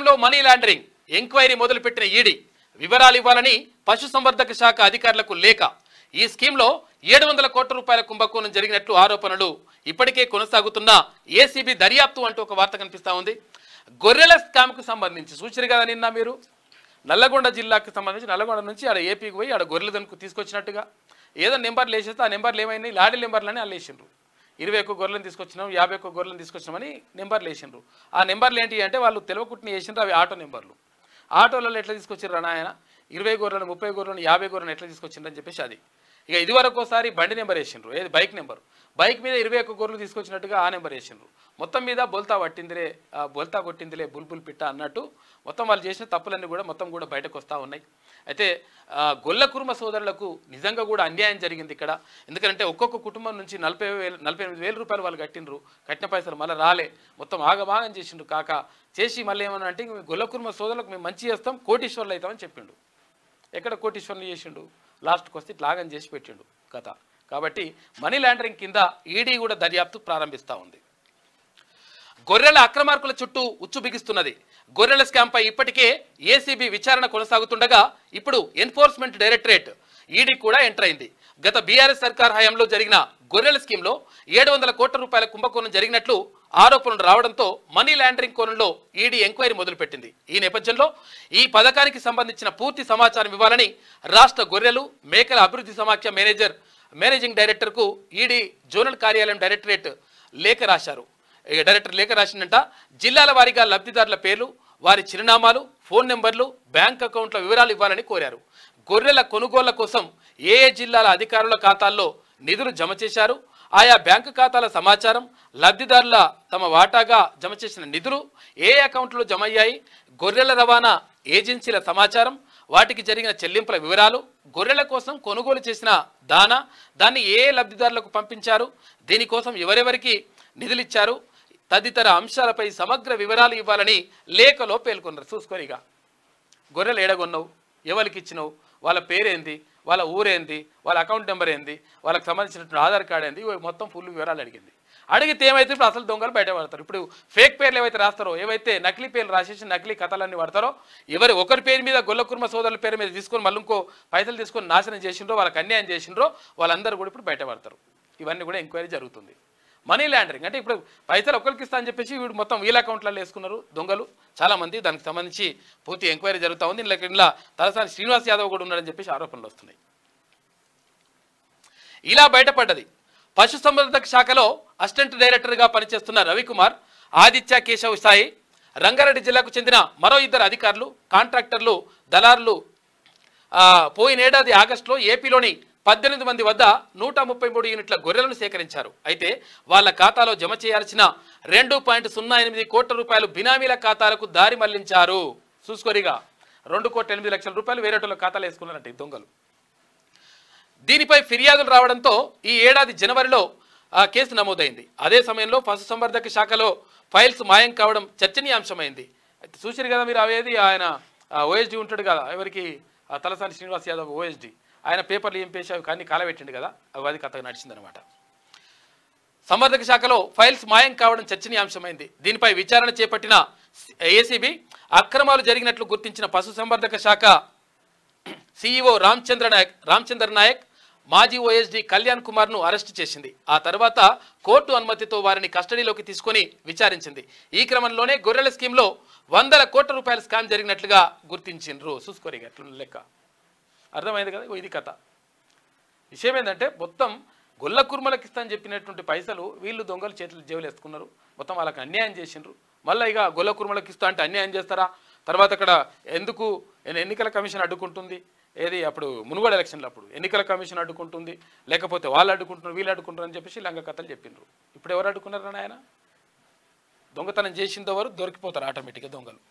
స్కామ్లో money laundering enquiry మొదలుపెట్టిన ED వివరాలు ఇవ్వాలని పశుసంవర్ధక శాఖ అధికారులకు లేఖ. ఈ స్కీమ్లో 700 కోట్ల రూపాయల కుంభకోణం జరిగినట్లు ఆరోపణలు ఇప్పటికే కొనసాగుతున్న ఏసీబీ దర్యాప్తు అంటూ ఒక వార్త కనిపిస్తా ఉంది. గొర్రెల స్కామ్కు సంబంధించి సూచన కదా నిన్న మీరు నల్లగొండ జిల్లాకు సంబంధించి నల్లగొండ నుంచి ఆడ ఏపీకి పోయి ఆడ గొర్రెల దొనుకు తీసుకొచ్చినట్టుగా ఏదో నెంబర్లు వేసేస్తే ఆ నెంబర్లు ఏమైనాయి లాడీ నెంబర్లని వాళ్ళు వేసిండ్రు. 21 గొర్రెలను తీసుకొచ్చినాం 51 గొర్రెలను తీసుకొచ్చినామని నెంబర్లు వేసిండ్రు. ఆ నెంబర్లు ఏంటి అంటే వాళ్ళు తెలవకుట్టిని వేసిండ్రు. అవి ఆటో నెంబర్లు. ఆటోలలో ఎట్లా తీసుకొచ్చారు అన్న ఆయన 20 గొర్రెలను 30 గొర్రెలను 50 గొర్రెలను ఎట్లా తీసుకొచ్చిండ్రు అని చెప్పేసి అది ఇక ఇదివరకు ఒకసారి బండి నెంబర్ వేసిండ్రు. ఏది బైక్ నెంబర్. బైక్ మీద 21 గొర్రెలు తీసుకొచ్చినట్టుగా ఆ నెంబర్ వేసిండ్రు. మొత్తం మీద బొల్తా పట్టిందిలే బొల్తా కొట్టిందిలే బుల్బుల్ పిట్ట అన్నట్టు మొత్తం వాళ్ళు చేసిన తప్పులన్నీ కూడా మొత్తం కూడా బయటకు వస్తూ ఉన్నాయి. అయితే గొల్ల కుర్మ సోదరులకు నిజంగా కూడా అన్యాయం జరిగింది ఇక్కడ. ఎందుకంటే ఒక్కొక్క కుటుంబం నుంచి 48,000 రూపాయలు వాళ్ళు కట్టిండ్రు. కట్టిన పైసలు మళ్ళీ రాలే. మొత్తం ఆగమాగం చేసిండ్రు. కాక చేసి మళ్ళీ ఏమన్నా అంటే గొల్ల కుర్మ సోదరులకు మేము మంచి చేస్తాం కోటీశ్వర్లు అవుతామని చెప్పిండు. ఎక్కడ కోటీశ్వర్లు చేసిండు? లాస్ట్కి వస్తే ఇట్లాగం చేసి పెట్టిండు కథ. కాబట్టి మనీ లాండరింగ్ కింద ఈడీ కూడా దర్యాప్తు ప్రారంభిస్తూ ఉంది. గొర్రెల అక్రమార్కుల చుట్టూ ఉచ్చు బిగిస్తున్నది. గొర్రెల స్కామ్పై ఇప్పటికే ఏసీబీ విచారణ కొనసాగుతుండగా ఇప్పుడు ఎన్ఫోర్స్మెంట్ డైరెక్టరేట్ ఈడీ కూడా ఎంటర్ అయింది. గత బీఆర్ఎస్ సర్కార్ హయాంలో జరిగిన గొర్రెల స్కీమ్లో 700 కోట్ల రూపాయల కుంభకోణం జరిగినట్లు ఆరోపణలు రావడంతో మనీ లాండరింగ్ కోణంలో ఈడీ ఎంక్వైరీ మొదలుపెట్టింది. ఈ నేపథ్యంలో ఈ పథకానికి సంబంధించిన పూర్తి సమాచారం ఇవ్వాలని రాష్ట్ర గొర్రెలు మేకల అభివృద్ధి సమాఖ్య మేనేజింగ్ డైరెక్టర్కు ఈడీ జోనల్ కార్యాలయం డైరెక్టరేట్ లేఖ రాశారు. డైరెక్టర్ లేఖ రాసిందంట. జిల్లాల వారీగా లబ్ధిదారుల పేర్లు, వారి చిరునామాలు, ఫోన్ నెంబర్లు, బ్యాంక్ అకౌంట్ల వివరాలు ఇవ్వాలని కోరారు. గొర్రెల కొనుగోళ్ల కోసం ఏ జిల్లాల అధికారుల ఖాతాల్లో నిధులు జమ చేశారు, ఆయా బ్యాంకు ఖాతాల సమాచారం, లబ్ధిదారుల తమ వాటాగా జమ చేసిన నిధులు ఏ అకౌంట్లో జమ అయ్యాయి, గొర్రెల రవాణా ఏజెన్సీల సమాచారం, వాటికి జరిగిన చెల్లింపుల వివరాలు, గొర్రెల కోసం కొనుగోలు చేసిన దాన్ని ఏ లబ్ధిదారులకు పంపించారు, దీనికోసం ఎవరెవరికి నిధులిచ్చారు తదితర అంశాలపై సమగ్ర వివరాలు ఇవ్వాలని లేఖలో పేర్కొన్నారు. చూసుకోనిగా గొర్రెలు ఏడగొన్నావు, ఎవరికి ఇచ్చినావు, వాళ్ళ పేరేంది, వాళ్ళ ఊరేంది, వాళ్ళ అకౌంట్ నెంబర్ ఏంది, వాళ్ళకి సంబంధించినటువంటి ఆధార్ కార్డు ఏంది, మొత్తం ఫుల్ వివరాలు అడిగింది. అడిగితే ఏమైతే ఇప్పుడు అసలు దొంగలు బయట పడతారు. ఇప్పుడు ఫేక్ పేర్లు ఏవైతే రాస్తారో, ఏవైతే నకిలీ పేర్లు రాసేసి నకిలీ కథలన్నీ పడతారో, ఒకరి పేరు మీద గొల్ల కుర్మ సోదరుల పేరు మీద తీసుకొని మళ్ళీ ఇంకో పైసలు తీసుకొని నాశనం చేసిండ్రో, వాళ్ళకి అన్యాయం చేసిండ్రో వాళ్ళందరూ కూడా ఇప్పుడు బయట పడతారు. ఇవన్నీ కూడా ఎంక్వైరీ జరుగుతుంది. మనీ లాండరింగ్ అంటే ఇప్పుడు పైసలు ఒకరికి ఇస్తా అని చెప్పేసి వీడు మొత్తం వీళ్ళ అకౌంట్లలో వేసుకున్నారు దొంగలు చాలామంది. దానికి సంబంధించి పూర్తి ఎంక్వైరీ జరుగుతూ ఉంది. ఇలా తలసాని శ్రీనివాస్ యాదవ్ కూడా ఉన్నాడని చెప్పేసి ఆరోపణలు వస్తున్నాయి. ఇలా బయటపడ్డది. పశుసంవర్ధక శాఖలో అసిస్టెంట్ డైరెక్టర్గా పనిచేస్తున్న రవికుమార్, ఆదిత్య కేశవ్ సాయి, రంగారెడ్డి జిల్లాకు చెందిన మరో 2 అధికారులు, కాంట్రాక్టర్లు, దళారులు పోయినేడాది ఆగస్టులో ఏపీలోని 18 మంది వద్ద 133 యూనిట్ల గొర్రెలను సేకరించారు. అయితే వాళ్ళ ఖాతాలో జమ చేయాల్సిన 2.08 కోట్ల రూపాయలు బినామీల ఖాతాలకు దారి మళ్లించారు. చూసుకోరిగా 2,08,00,000 రూపాయలు వేరేటోళ్ళ ఖాతాలో వేసుకున్నారంటే దొంగలు. దీనిపై ఫిర్యాదులు రావడంతో ఈ ఏడాది జనవరిలో కేసు నమోదైంది. అదే సమయంలో పశుసంవర్ధక శాఖలో ఫైల్స్ మాయం కావడం చర్చనీయాంశమైంది. అయితే చూసారు కదా మీరు, అవేది ఆయన ఓఎస్డీ ఉంటాడు కదా, ఎవరికి తలసాని శ్రీనివాస్ యాదవ్ ఓఎస్డీ, ఆయన పేపర్లు ఏం పేసి అవి కానీ కాలబెట్టిండు కదా, అది కథ నడిచిందనమాట. సంవర్ధక శాఖలో ఫైల్స్ మాయం కావడం చర్చనీయాంశమైంది. దీనిపై విచారణ చేపట్టిన ఏసీబీ అక్రమాలు జరిగినట్లు గుర్తించిన పశుసంవర్ధక శాఖ సీఈఓ రామచంద్ర నాయక్, మాజీ ఓఎస్డీ కళ్యాణ్ కుమార్ను అరెస్టు చేసింది. ఆ తర్వాత కోర్టు అనుమతితో వారిని కస్టడీలోకి తీసుకొని విచారించింది. ఈ క్రమంలోనే గొర్రెల స్కీమ్లో 100 కోట్ల రూపాయల స్కామ్ జరిగినట్లుగా గుర్తించిండ్రు. చూసుకోరిగా ఎట్లా లెక్క అర్థమైంది కదా. ఇది కథ. విషయం ఏంటంటే మొత్తం గొల్ల కుర్మలకు ఇస్తా అని చెప్పినటువంటి పైసలు వీళ్ళు దొంగలు చేతులు జేబులు వేసుకున్నారు. మొత్తం వాళ్ళకి అన్యాయం చేసిండ్రు. మళ్ళీ ఇక గొల్ల కుర్మలకు ఇస్తా అంటే అన్యాయం చేస్తారా? తర్వాత అక్కడ ఎందుకు ఎన్నికల కమిషన్ అడ్డుకుంటుంది, ఏది అప్పుడు మునుగోడు ఎలక్షన్లు అప్పుడు ఎన్నికల కమిషన్ అడ్డుకుంటుంది, లేకపోతే వాళ్ళు అడ్డుకుంటున్నారు వీళ్ళు అడ్డుకుంటారు అని చెప్పేసి లంగ కథలు చెప్పిండ్రు. ఇప్పుడు ఎవరు అడ్డుకున్నారని ఆయన దొంగతనం చేసిందో వారు దొరికిపోతారు ఆటోమేటిక్గా దొంగలు.